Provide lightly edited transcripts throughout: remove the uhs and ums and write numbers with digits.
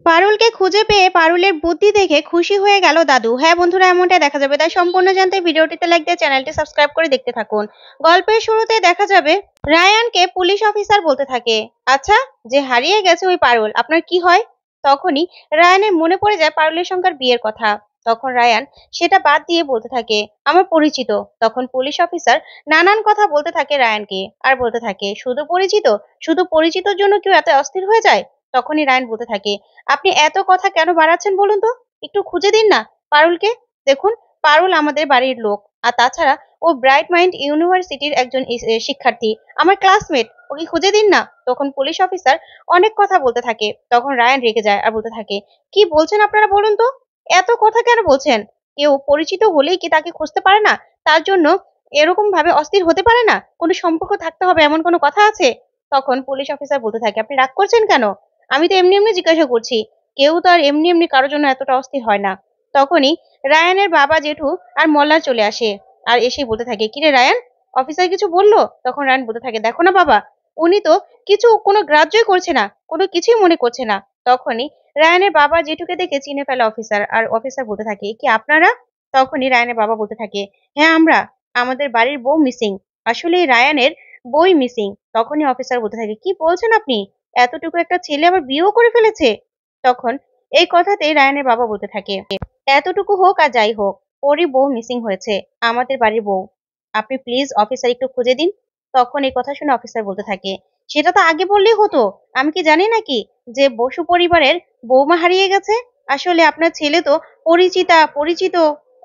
পারুলকে খুঁজে পেয়ে পারুলের বুদ্ধি দেখে খুশি হয়ে গেল দাদু। হ্যাঁ বন্ধুরা, এমনটাই দেখা যাবে। তাই সম্পূর্ণ জানতে ভিডিওটিতে লাইক দিয়ে চ্যানেলটি সাবস্ক্রাইব করে দেখতে থাকুন। গল্পের শুরুতে দেখা যাবে রায়ানকে পুলিশ অফিসার বলতে থাকে, আচ্ছা, যে হারিয়ে গেছে ওই পারুল, আপনার কি হয়? তখনই রায়ানের মনে পড়ে যায় পারুলের সঙ্গে বিয়ের কথা। তখন রায়ান সেটা বাদ দিয়ে বলতে থাকে, আমার পরিচিত। তখন পুলিশ অফিসার নানান কথা বলতে থাকে রায়ানকে, আর বলতে থাকে, শুধু পরিচিত? শুধু পরিচিতর জন্য কেউ এত অস্থির হয়ে যায়? তখনই রায়ান বলতে থাকে, আপনি এত কথা কেন বাড়াচ্ছেন বলুন তো? একটু খুঁজে দিন না পারুলকে। দেখুন, পারুল আমাদের বাড়ির লোক। আর তাছাড়া ও ব্রাইট মাইন্ড ইউনিভার্সিটির একজন শিক্ষার্থী, আমার ক্লাসমেট। ওকে খুঁজে দিন না। তখন পুলিশ অফিসার অনেক কথা বলতে থাকে। তখন রায়ান রেগে যায় আর বলতে থাকে, কি বলছেন আপনারা বলুন তো? এত কথা কেন বলছেন? কেউ পরিচিত হলেই কি তাকে খুঁজতে পারে না? তার জন্য এরকম ভাবে অস্থির হতে পারে না? কোনো সম্পর্ক থাকতে হবে এমন কোনো কথা আছে? তখন পুলিশ অফিসার বলতে থাকে, আপনি রাগ করছেন কেন? আমি তো এমনি এমনি জিজ্ঞাসা করছি। কেউ তো আর এমনি এমনি কারোর জন্য এতটা অস্থির হয় না। তখনই রায়ানের বাবা জেঠু আর মল্লার চলে আসে। আর এসেই বলতে থাকে, কিরে রায়ান, অফিসার কিছু বললো? তখন রায়ান বলতে থাকে, দেখো না বাবা, উনি তো কিছু কোনো গ্রাহ্যই করছে না, কোনো কিছুই মনে করছে না। তখনই রায়ানের বাবা জেঠুকে দেখে চিনে ফেলে অফিসার, আর অফিসার বলতে থাকে, কি আপনারা? তখনই রায়ানের বাবা বলতে থাকে, হ্যাঁ আমরা, আমাদের বাড়ির বউ মিসিং। আসলে রায়ানের বই মিসিং। তখনই অফিসার বলতে থাকে, কি বলছেন আপনি? এতটুকু একটা ছেলে আবার বিয়েও করে ফেলেছে? তখন এই কথাতেই রায়ানের বাবা বলতে থাকে, এতটুকু হোক আর যাই হোক, ওরই বউ মিসিং হয়েছে, আমাদের বাড়ির বউ। আপনি প্লিজ অফিসার একটু খুঁজে দিন। তখন এই কথা শুনে অফিসার বলতে থাকে, সেটা তো আগে বললেই হতো। আমি কি জানি নাকি যে বসু পরিবারের বৌমা হারিয়ে গেছে? আসলে আপনার ছেলে তো পরিচিত,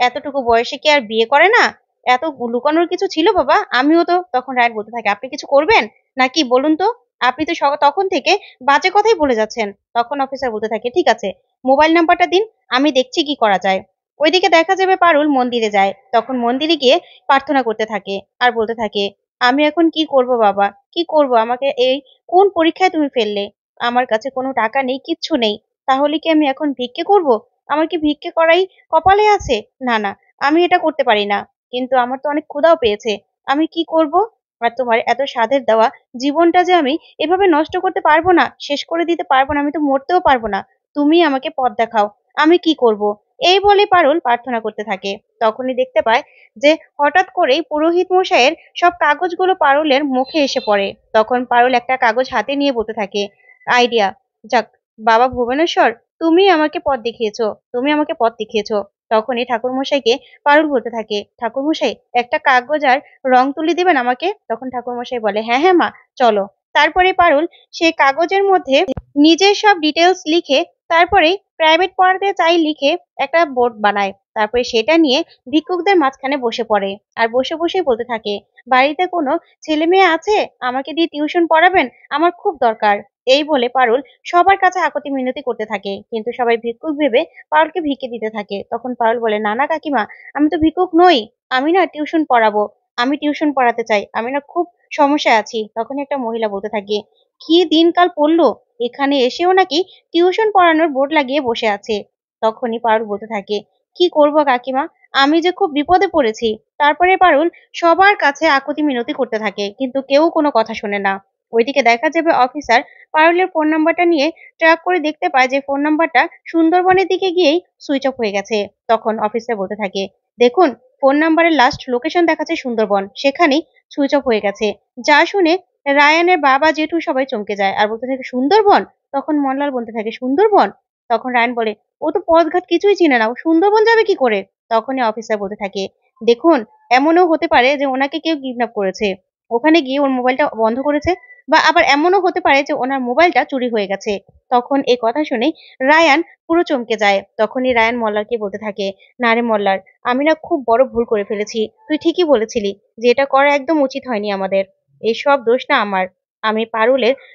এতটুকু বয়সে কি আর বিয়ে করে না? এত লুকানোর কিছু ছিল বাবা? আমিও তো। তখন রায়ান বলতে থাকে, আপনি কিছু করবেন নাকি বলুন তো? আপনি তো তখন থেকে বাজে কথাই বলে যাচ্ছেন। তখন অফিসার বলতে থাকে, ঠিক আছে, মোবাইল নাম্বারটা দিন, আমি দেখছি কি করা যায়। ওইদিকে দেখা যাবে পারুল মন্দিরে যায়। তখন মন্দিরে গিয়ে প্রার্থনা করতে থাকে আর বলতে থাকে, আমি এখন কি করব বাবা? কি করব? আমাকে এই কোন পরীক্ষায় তুমি ফেললে? আমার কাছে কোনো টাকা নেই, কিচ্ছু নেই। তাহলে কি আমি এখন ভিক্ষে করব? আমার কি ভিক্ষে করাই কপালে আছে? না না, আমি এটা করতে পারি না। কিন্তু আমার তো অনেক ক্ষুধাও পেয়েছে। আমি কি করব? আর তোমার এত সাধের দেওয়া জীবনটা যে আমি এভাবে নষ্ট করতে পারবো না, শেষ করে দিতে পারবো না, আমি তো মরতেও পারবো না। তুমি আমাকে পথ দেখাও। আমি কি করব? এই বলে পারুল প্রার্থনা করতে থাকে। তখনই দেখতে পায় যে হঠাৎ করেই পুরোহিত মশাইয়ের সব কাগজগুলো পারুলের মুখে এসে পড়ে। তখন পারুল একটা কাগজ হাতে নিয়ে বলতে থাকে, আইডিয়া, যাক, বাবা ভুবনেশ্বর, তুমি আমাকে পথ দেখিয়েছো, তুমি আমাকে পথ দেখিয়েছো। তখনই ঠাকুর মশাইকে পারুল বলতে থাকে, ঠাকুর মশাই, একটা কাগজ আর রং তুলি দিবেন আমাকে? তখন ঠাকুর মশাই বলে, হ্যাঁ হ্যাঁ মা, চলো। তারপরে পারুল সে কাগজের মধ্যে নিজের সব ডিটেলস লিখে, তারপরে প্রাইভেট পড়াতে চাই লিখে একটা বোর্ড বানায়। তারপরে সেটা নিয়ে ভিক্ষুকদের মাঝখানে বসে পড়ে। আর বসে বসে বলতে থাকে, বাড়িতে কোনো ছেলে মেয়ে আছে? আমাকে দিয়ে টিউশন পড়াবেন, আমার খুব দরকার। এই বলে পারুল সবার কাছে আকুতি মিনতি করতে থাকে, কিন্তু সবাই ভিক্ষুক ভেবে পারুলকে ভিক্ষে দিতে থাকে। তখন পারুল বলে, না না কাকিমা, আমি তো ভিক্ষুক নই, আমি না টিউশন পড়াবো, আমি টিউশন পড়াতে চাই, আমি না খুব সমস্যায় আছি। তখন একটা মহিলা বলতে থাকে, কি দিনকাল পড়লো, এখানে এসেও নাকি টিউশন পড়ানোর বোর্ড লাগিয়ে বসে আছে। তখনই পারুল বলতে থাকে, কি করব কাকিমা, আমি যে খুব বিপদে পড়েছি। তারপরে পারুল সবার কাছে আকুতি মিনতি করতে থাকে, কিন্তু কেউ কোনো কথা শোনে না। ওইদিকে দেখা যাবে অফিসার পারুলের ফোন নাম্বারটা নিয়ে ট্র্যাক করে দেখতে পায় যে ফোন নাম্বারটা সুন্দরবনের দিকে গিয়েই সুইচ অফ হয়ে গেছে। তখন অফিসার বলতে থাকে, দেখুন, ফোন নাম্বারের লাস্ট লোকেশন দেখাচ্ছে সুন্দরবন, সেখানেই সুইচ অফ হয়ে গেছে। যা শুনে রায়ানের বাবা জেঠু সবাই চমকে যায় আর বলতে থাকে, সুন্দরবন? তখন মনলাল বলতে থাকে, সুন্দরবন? তখন রায়ান বলে, ও তো পথঘাট কিছুই চিনে না, ও সুন্দরবন যাবে কি করে? তখনই অফিসার বলতে থাকে, দেখুন, এমনও হতে পারে যে ওনাকে কেউ কিডন্যাপ করেছে, ওখানে গিয়ে ওর মোবাইলটা বন্ধ করেছে, বা আবার এমনও হতে পারে যে ওনার মোবাইলটা চুরি হয়ে গেছে। তখন এই কথা শুনে রায়ান পুরো চমকে যায়। তখনই রায়ান মল্লারকে বলতে থাকে, না রে মল্লার, আমি না খুব বড় ভুল করে ফেলেছি। তুই ঠিকই বলেছিলি যে এটা করা একদম উচিত হয়নি আমাদের। এসব দোষ না আমার। আমি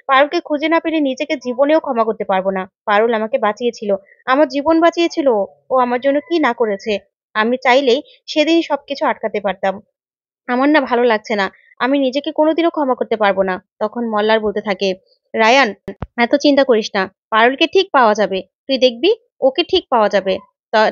পারুলকে খুঁজে না পেলে নিজেকে জীবনেও ক্ষমা করতে পারবো না। পারুল আমাকে বাঁচিয়েছিল, আমার জীবন বাঁচিয়েছিল ও। ও আমার জন্য কি না করেছে! আমি চাইলেই সেদিনই সবকিছু আটকাতে পারতাম। আমার না ভালো লাগছে না। আমি নিজেকে কোনোদিনও ক্ষমা করতে পারবো না। তখন মল্লার বলতে থাকে, রায়ান, এত চিন্তা করিস না। পারুলকে ঠিক পাওয়া যাবে। তুই দেখবি, ওকে ঠিক পাওয়া যাবে।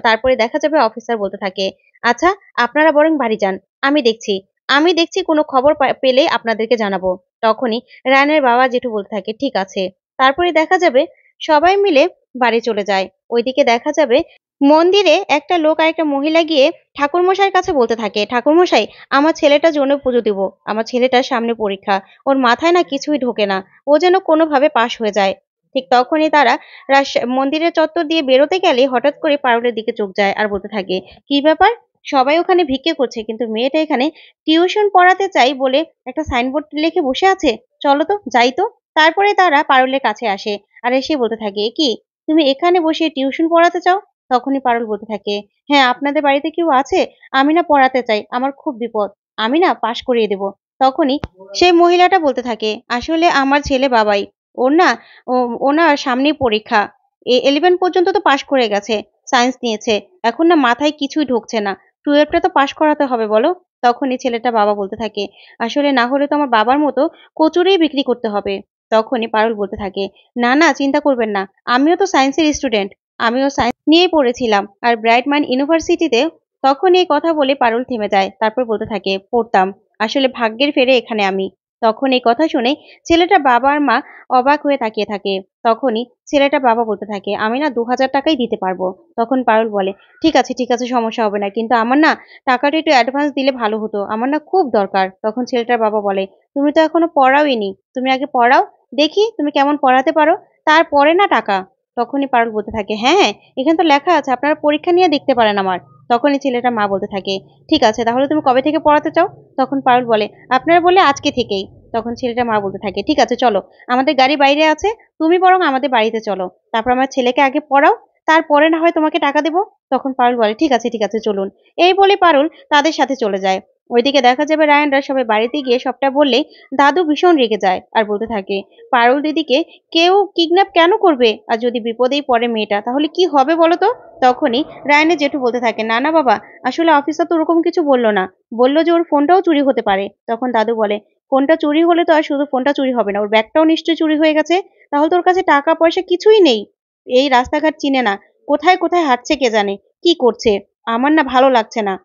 তারপরে দেখা যাবে অফিসার বলতে থাকে, আচ্ছা, আপনারা বরং বাড়ি যান। আমি দেখছি। আমি দেখছি কোনো খবর পেলে আপনাদেরকে জানাবো। তখনই রায়ানের বাবা জেঠু বলতে থাকে, ঠিক আছে। তারপরে দেখা যাবে সবাই মিলে বাড়ি চলে যায়। ওইদিকে দেখা যাবে মন্দিরে একটা লোক আর একটা মহিলা গিয়ে ঠাকুরমশাইয়ের কাছে বলতে থাকে, ঠাকুরমশাই আমার ছেলেটার জন্য পুজো দিব, আমার ছেলেটার সামনে পরীক্ষা, ওর মাথায় না কিছুই ঢোকে না, ও যেন কোনোভাবে পাশ হয়ে যায়। ঠিক তখনই তারা মন্দিরের চত্বর দিয়ে বেরোতে গেলে হঠাৎ করে পারুলের দিকে চোখ যায় আর বলতে থাকে, কি ব্যাপার, সবাই ওখানে ভিক্ষে করছে কিন্তু মেয়েটা এখানে টিউশন পড়াতে চাই বলে একটা সাইনবোর্ড লিখে বসে আছে, চলো তো যাই তো। তারপরে তারা পারুলের কাছে আসে আর এসে বলতে থাকে, এ কি, তুমি এখানে বসে টিউশন পড়াতে চাও? তখনই পারুল বলতে থাকে, হ্যাঁ আপনাদের বাড়িতে কেউ আছে? আমি না পড়াতে চাই, আমার খুব বিপদ, আমি না পাশ করিয়ে দেব। তখনই সেই মহিলাটা বলতে থাকে, আসলে আমার ছেলে বাবাই, ওর না ওনার সামনেই পরীক্ষা, 11 পর্যন্ত তো পাশ করে গেছে, সায়েন্স নিয়েছে, এখন না মাথায় কিছুই ঢুকছে না, 12টা তো পাশ করাতে হবে বলো। তখনই ছেলেটা বাবা বলতে থাকে, আসলে না হলে তো আমার বাবার মতো কচুরি বিক্রি করতে হবে। তখনই পারুল বলতে থাকে, না না চিন্তা করবেন না, আমিও তো সায়েন্সের স্টুডেন্ট, আমিও সায়েন্স নিয়েই পড়েছিলাম আর ব্রাইট মাইন্ড ইউনিভার্সিটিতে। তখন এই কথা বলে পারুল থেমে যায়, তারপর বলতে থাকে, পড়তাম, আসলে ভাগ্যের ফেরে এখানে আমি। তখন এই কথা শুনে ছেলেটা বাবা আর মা অবাক হয়ে তাকিয়ে থাকে। তখনই ছেলেটা বাবা বলতে থাকে, আমি না 2000 টাকাই দিতে পারবো। তখন পারুল বলে, ঠিক আছে সমস্যা হবে না, কিন্তু আমার না টাকাটা একটু অ্যাডভান্স দিলে ভালো হতো, আমার না খুব দরকার। তখন ছেলেটার বাবা বলে, তুমি তো এখনো পড়াওইনি, তুমি আগে পড়াও, দেখি তুমি কেমন পড়াতে পারো, তারপরে না টাকা। তখনই পারুল বলতে থাকে, হ্যাঁ এখানে তো লেখা আছে আপনারা পরীক্ষা নিয়ে দেখতে পারেন আমার। তখনই ছেলেটা মা বলতে থাকে, ঠিক আছে তাহলে তুমি কবে থেকে পড়াতে চাও? তখন পারুল বলে, আপনারা বলে আজকে থেকেই। তখন ছেলেটা মা বলতে থাকে, ঠিক আছে চলো, আমাদের গাড়ি বাইরে আছে, তুমি বরং আমাদের বাড়িতে চলো, তারপর আমার ছেলেকে আগে পড়াও, তারপরে না হয় তোমাকে টাকা দেবো। তখন পারুল বলে, ঠিক আছে চলুন। এই বলে পারুল তাদের সাথে চলে যায়। ওইদিকে দেখা যাবে রায়ানরা সবাই বাড়িতে গিয়ে সবটা বললে দাদু ভীষণ রেগে যায় আর বলতে থাকে, পারুল দিদিকে কেউ কিডন্যাপ কেন করবে, আর যদি বিপদেই পড়ে মেয়েটা তাহলে কি হবে বলো তো। তখনই রায়ানের জেঠু বলতে থাকে, না না বাবা, আসলে অফিসার তো ওরকম কিছু বললো না, বললো যে ওর ফোনটাও চুরি হতে পারে। তখন দাদু বলে, ফোনটা চুরি হলে তো আর শুধু ফোনটা চুরি হবে না, ওর ব্যাগটাও নিশ্চয়ই চুরি হয়ে গেছে, তাহলে তো ওর কাছে টাকা পয়সা কিছুই নেই, এই রাস্তাঘাট চিনে না, কোথায় কোথায় হাঁটছে কে জানে, কি করছে, আমার না ভালো লাগছে না।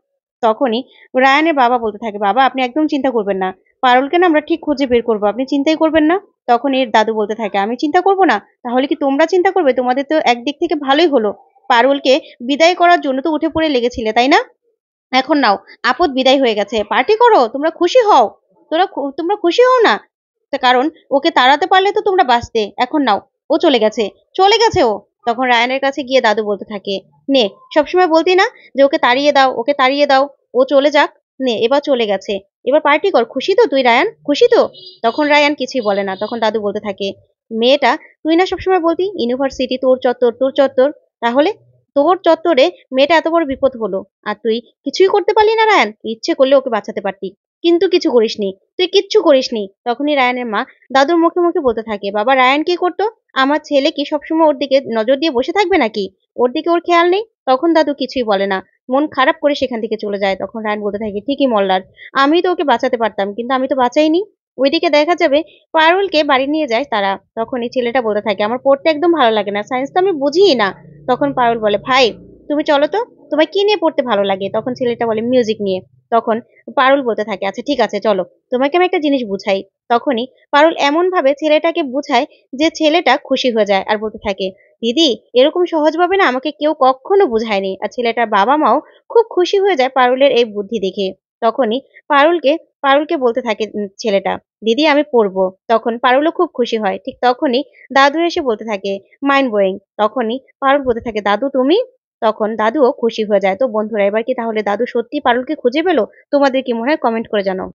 তখনই রায়ানের বাবা বলতে থাকে, বাবা আপনি একদম চিন্তা করবেন না, পারুলকে না আমরা ঠিক খুঁজে বের করবো, আপনি চিন্তাই করবেন না। তখন এর দাদু বলতে থাকে, আমি চিন্তা করব না, তাহলে কি তোমরা চিন্তা করবে? তোমাদের তো একদিক থেকে ভালোই হলো, পারুলকে বিদায় করার জন্য তো উঠে পড়ে লেগেছিলে তাই না, এখন নাও, আপদ বিদায় হয়ে গেছে, পার্টি করো, তোমরা খুশি হও, তোমরা খুশি হও না, কারণ ওকে তাড়াতে পারলে তো তোমরা বাঁচতে, এখন নাও, ও চলে গেছে ও। তখন রায়ানের কাছে গিয়ে দাদু বলতে থাকে, নে, সবসময় বলতি না যে ওকে তাড়িয়ে দাও, ও চলে যাক, নে এবার চলে গেছে, এবার পার্টি কর, খুশি তো তুই রায়ান, খুশি তো? তখন রায়ান কিছুই বলে না। তখন দাদু বলতে থাকে, মেয়েটা, তুই না সবসময় বলতি ইউনিভার্সিটি তোর চত্বর তোর চত্বর, তাহলে তোর চত্বরে মেয়েটা এত বড় বিপদ হলো, আর তুই কিছুই করতে পারলি না রায়ান, ইচ্ছে করলে ওকে বাঁচাতে পারতি, কিন্তু কিছু করিসনি, তুই কিচ্ছু করিসনি। তখনই রায়ানের মা দাদুর মুখে মুখে বলতে থাকে, বাবা রায়ান কি করতো, আমার ছেলে কি সবসময় ওর দিকে নজর দিয়ে বসে থাকবে নাকি, ওর দিকে ওর খেয়াল নেই? তখন দাদু কিছুই বলে না, মন খারাপ করে সেখান থেকে চলে যায়। তখন রায়ান বলতে থাকে, ঠিকই মল্লার, আমি তো ওকে বাঁচাতে পারতাম, কিন্তু আমি তো বাঁচাইনি। ওইদিকে দেখা যাবে পারুলকে বাড়ি নিয়ে যায় তারা। তখন এই ছেলেটা বলতে থাকে, আমার পড়তে একদম ভালো লাগে না, সায়েন্স তো আমি বুঝিই না। তখন পারুল বলে, ভাই তুমি চলো তো, তোমার কি নিয়ে পড়তে ভালো লাগে? তখন ছেলেটা বলে, মিউজিক নিয়ে। তখন পারুল বলতে থাকে, আচ্ছা ঠিক আছে চলো, তোমাকে আমি একটা জিনিস বুঝাই। তখনই পারুল এমন ভাবে ছেলেটাকে বুঝায় যে ছেলেটা খুশি হয়ে যায় আর বলতে থাকে, দিদি এরকম সহজভাবে না আমাকে কেউ কখনো বুঝায়নি। আর ছেলেটার বাবা মাও খুব খুশি হয়ে যায় পারুলের এই বুদ্ধি দেখে। তখনই পারুলকে পারুলকে বলতে থাকে ছেলেটা, দিদি আমি পড়বো। তখন পারুলও খুব খুশি হয়। ঠিক তখনই দাদু এসে বলতে থাকে, মাইন্ড ব্লোয়িং। তখনই পারুল বলতে থাকে, দাদু তুমি? তখন দাদুও খুশি হয়ে যায়। তো বন্ধুরা এবার কি তাহলে দাদু সত্যি পারুলকে খুঁজে পেলো? তোমাদের কি মনে হয় কমেন্ট করে জানাও।